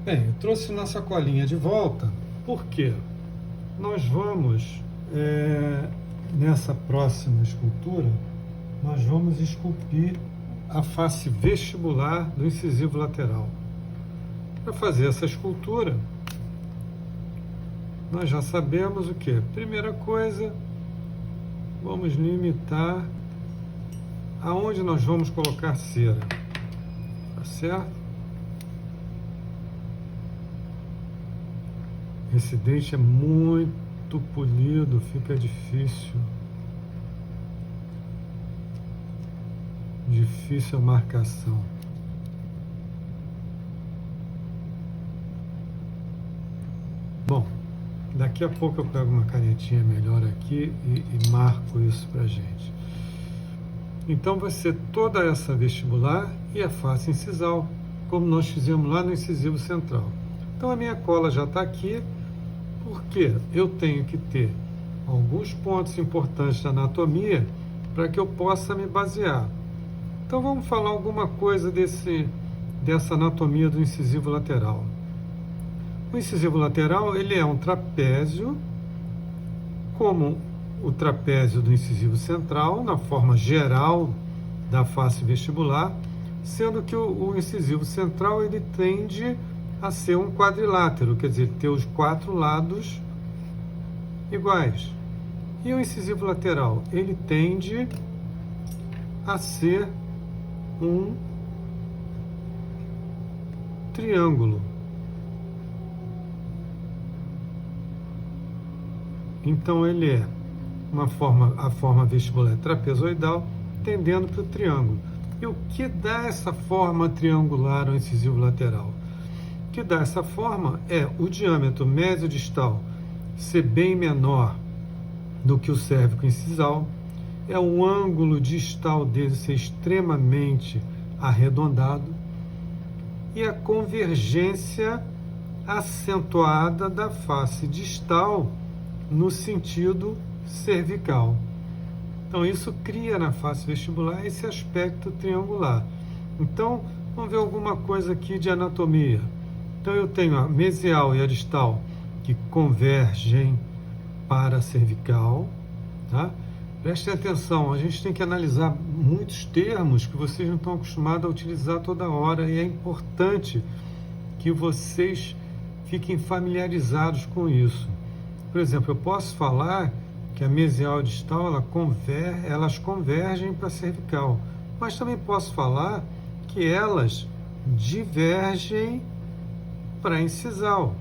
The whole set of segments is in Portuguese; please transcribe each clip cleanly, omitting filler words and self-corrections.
Bem, eu trouxe nossa colinha de volta, porque nós vamos, nessa próxima escultura, nós vamos esculpir a face vestibular do incisivo lateral. Para fazer essa escultura, nós já sabemos o que? Primeira coisa, vamos limitar aonde nós vamos colocar cera, tá certo? Esse dente é muito polido, fica difícil a marcação. Bom, daqui a pouco eu pego uma canetinha melhor aqui e marco isso pra gente. Então vai ser toda essa vestibular e a face incisal, como nós fizemos lá no incisivo central. Então a minha cola já está aqui, porque eu tenho que ter alguns pontos importantes da anatomia para que eu possa me basear. Então vamos falar alguma coisa dessa anatomia do incisivo lateral. O incisivo lateral, ele é um trapézio, como o trapézio do incisivo central, na forma geral da face vestibular, sendo que o incisivo central, ele tende a ser um quadrilátero, quer dizer, ter os 4 lados iguais. E o incisivo lateral, ele tende a ser um triângulo. Então ele é a forma vestibular trapezoidal, tendendo para o triângulo. E o que dá essa forma triangular ao incisivo lateral? O que dá essa forma é o diâmetro mesiodistal ser bem menor do que o cérvico incisal, é o ângulo distal dele ser extremamente arredondado e a convergência acentuada da face distal no sentido cervical. Então isso cria na face vestibular esse aspecto triangular. Então vamos ver alguma coisa aqui de anatomia. Então eu tenho a mesial e a distal que convergem para a cervical, tá? Prestem atenção, a gente tem que analisar muitos termos que vocês não estão acostumados a utilizar toda hora e é importante que vocês fiquem familiarizados com isso. Por exemplo, eu posso falar que a mesial e a distal elas convergem para a cervical, mas também posso falar que elas divergem para a incisal.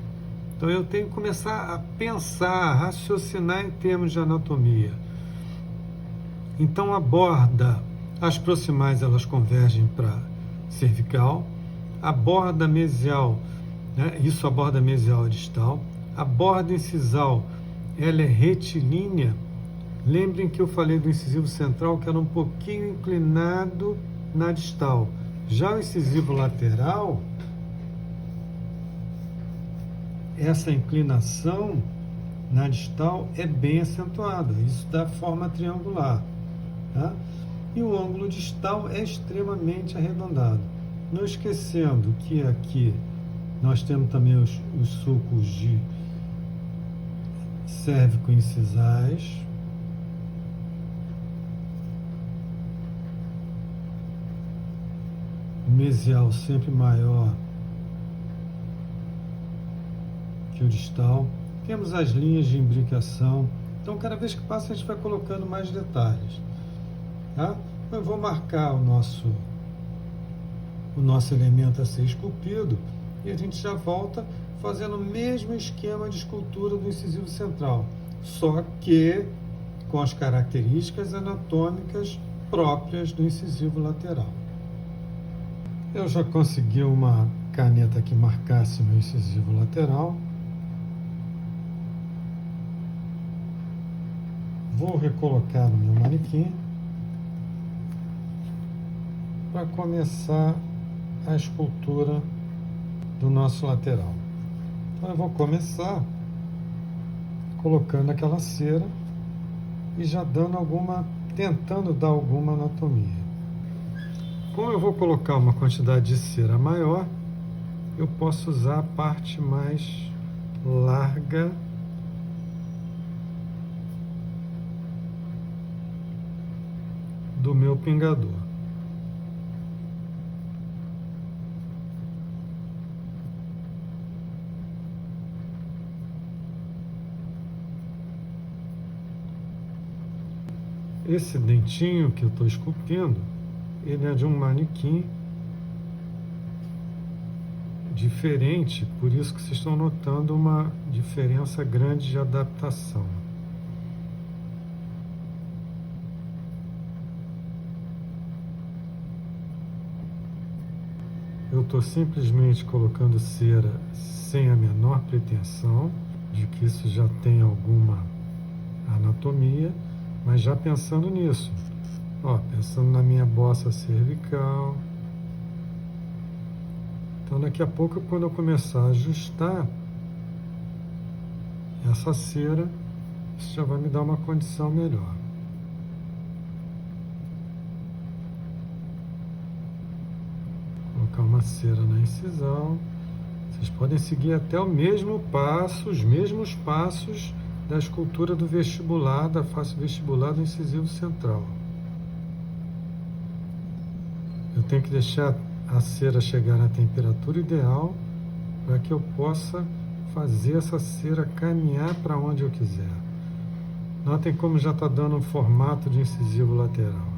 Então eu tenho que começar a pensar, a raciocinar em termos de anatomia. Então a borda, as proximais, elas convergem para cervical, a borda mesial, né, isso a borda mesial e distal, a borda incisal, ela é retilínea. Lembrem que eu falei do incisivo central que era um pouquinho inclinado na distal. Já o incisivo lateral, essa inclinação na distal é bem acentuada, isso dá forma triangular, tá? E o ângulo distal é extremamente arredondado. Não esquecendo que aqui nós temos também os sulcos de cérvico-incisais, o mesial sempre maior que o distal. Temos as linhas de imbricação. Então, cada vez que passa, a gente vai colocando mais detalhes, tá? Eu vou marcar o nosso elemento a ser esculpido e a gente já volta fazendo o mesmo esquema de escultura do incisivo central, só que com as características anatômicas próprias do incisivo lateral. Eu já consegui uma caneta que marcasse meu incisivo lateral. Vou recolocar no meu manequim para começar a escultura do nosso lateral. Então eu vou começar colocando aquela cera e já dando alguma tentando dar alguma anatomia. Como eu vou colocar uma quantidade de cera maior, eu posso usar a parte mais larga do meu pingador. Esse dentinho que eu estou esculpindo, ele é de um manequim diferente, por isso que vocês estão notando uma diferença grande de adaptação. Eu estou simplesmente colocando cera sem a menor pretensão de que isso já tem alguma anatomia, mas já pensando nisso, ó, pensando na minha bossa cervical. Então daqui a pouco, quando eu começar a ajustar essa cera, isso já vai me dar uma condição melhor. Colocar uma cera na incisal. Vocês podem seguir até o mesmo passo, os mesmos passos da escultura do vestibular, da face vestibular do incisivo central. Eu tenho que deixar a cera chegar na temperatura ideal para que eu possa fazer essa cera caminhar para onde eu quiser. Notem como já está dando um formato de incisivo lateral.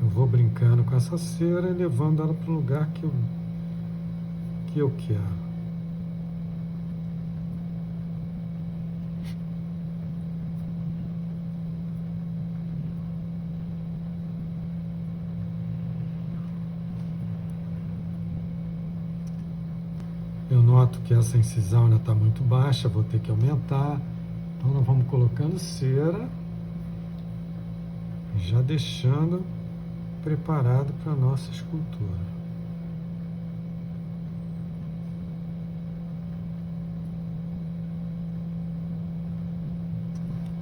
Eu vou brincando com essa cera e levando ela para o lugar que eu quero. Eu noto que essa incisão ainda está muito baixa, vou ter que aumentar. Então nós vamos colocando cera, já deixando preparado para a nossa escultura.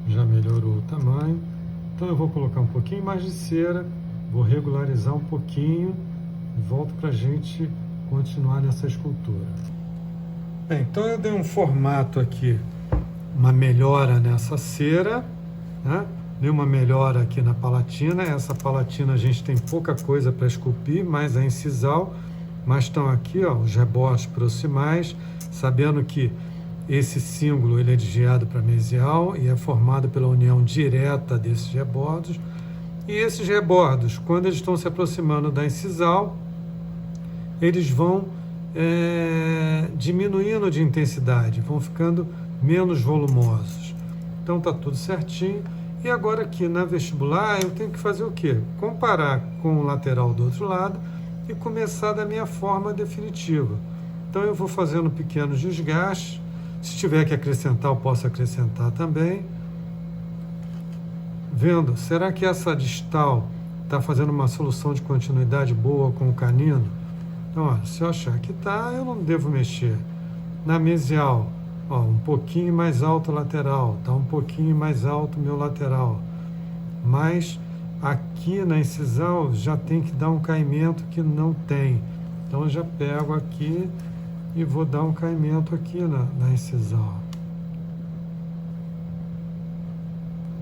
Já melhorou o tamanho. Então eu vou colocar um pouquinho mais de cera, vou regularizar um pouquinho e volto para a gente continuar nessa escultura. Bem, então eu dei um formato aqui, uma melhora nessa cera, né? Dei uma melhora aqui na palatina. Essa palatina a gente tem pouca coisa para esculpir, mais a incisal, mas estão aqui, ó, os rebordes proximais, sabendo que esse símbolo ele é desviado para mesial e é formado pela união direta desses rebordos. E esses rebordos, quando eles estão se aproximando da incisal, eles vão diminuindo de intensidade, vão ficando menos volumosos. Então tá tudo certinho. E agora aqui na vestibular eu tenho que fazer o quê? Comparar com o lateral do outro lado e começar da minha forma definitiva. Então eu vou fazendo pequenos desgastes. Se tiver que acrescentar, eu posso acrescentar também. Vendo, será que essa distal está fazendo uma solução de continuidade boa com o canino? Então, olha, se eu achar que está, eu não devo mexer. Na mesial, ó, um pouquinho mais alto o lateral, está um pouquinho mais alto o meu lateral. Mas aqui na incisal já tem que dar um caimento que não tem. Então eu já pego aqui e vou dar um caimento aqui na incisal.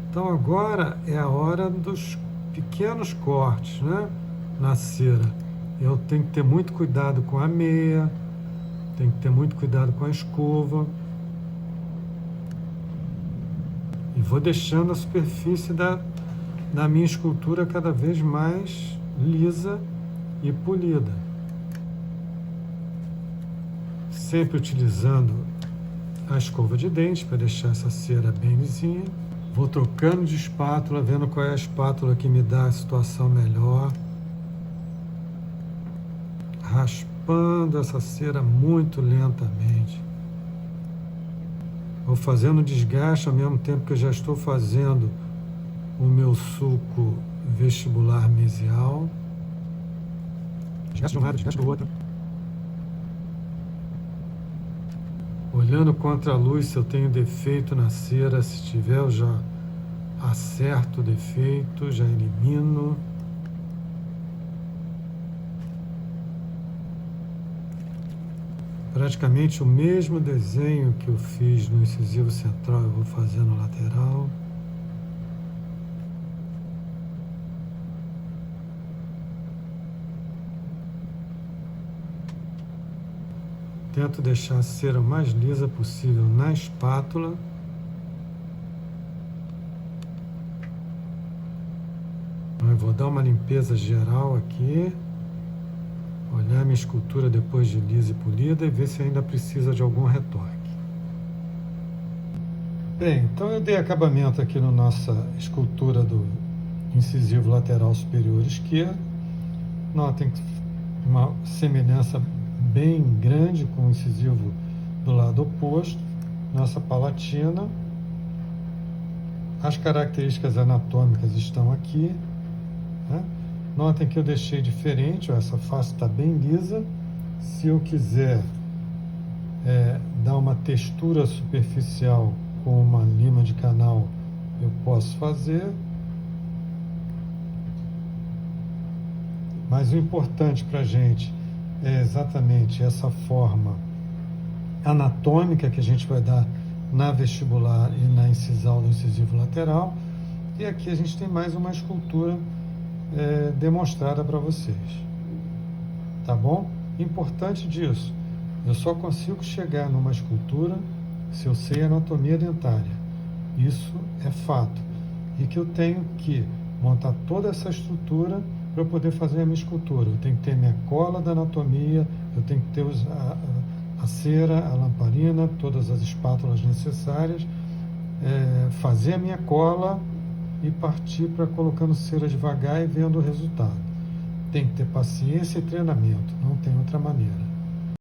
Então agora é a hora dos pequenos cortes, né, na cera. Eu tenho que ter muito cuidado com a meia, tenho que ter muito cuidado com a escova. E vou deixando a superfície da minha escultura cada vez mais lisa e polida. Sempre utilizando a escova de dente para deixar essa cera bem lisinha. Vou trocando de espátula, vendo qual é a espátula que me dá a situação melhor. Raspando essa cera muito lentamente. Vou fazendo desgaste ao mesmo tempo que eu já estou fazendo o meu sulco vestibular mesial. Desgaste de um lado, desgaste do outro. Olhando contra a luz se eu tenho defeito na cera, se tiver eu já acerto o defeito, já elimino. Praticamente o mesmo desenho que eu fiz no incisivo central, eu vou fazer no lateral. Tento deixar a cera o mais lisa possível na espátula. Eu vou dar uma limpeza geral aqui. Olhar minha escultura depois de lisa e polida e ver se ainda precisa de algum retoque. Bem, então eu dei acabamento aqui na nossa escultura do incisivo lateral superior esquerdo. Notem uma semelhança bem grande com o incisivo do lado oposto. Nossa palatina. As características anatômicas estão aqui, né? Notem que eu deixei diferente, ó, essa face está bem lisa. Se eu quiser dar uma textura superficial com uma lima de canal, eu posso fazer. Mas o importante para a gente é exatamente essa forma anatômica que a gente vai dar na vestibular e na incisal do incisivo lateral. E aqui a gente tem mais uma escultura demonstrada para vocês, tá bom? Importante disso, eu só consigo chegar numa escultura se eu sei anatomia dentária, isso é fato, e que eu tenho que montar toda essa estrutura para eu poder fazer a minha escultura. Eu tenho que ter minha cola da anatomia, eu tenho que ter a cera, a lamparina, todas as espátulas necessárias, fazer a minha cola e partir para colocando cera devagar e vendo o resultado. Tem que ter paciência e treinamento, não tem outra maneira.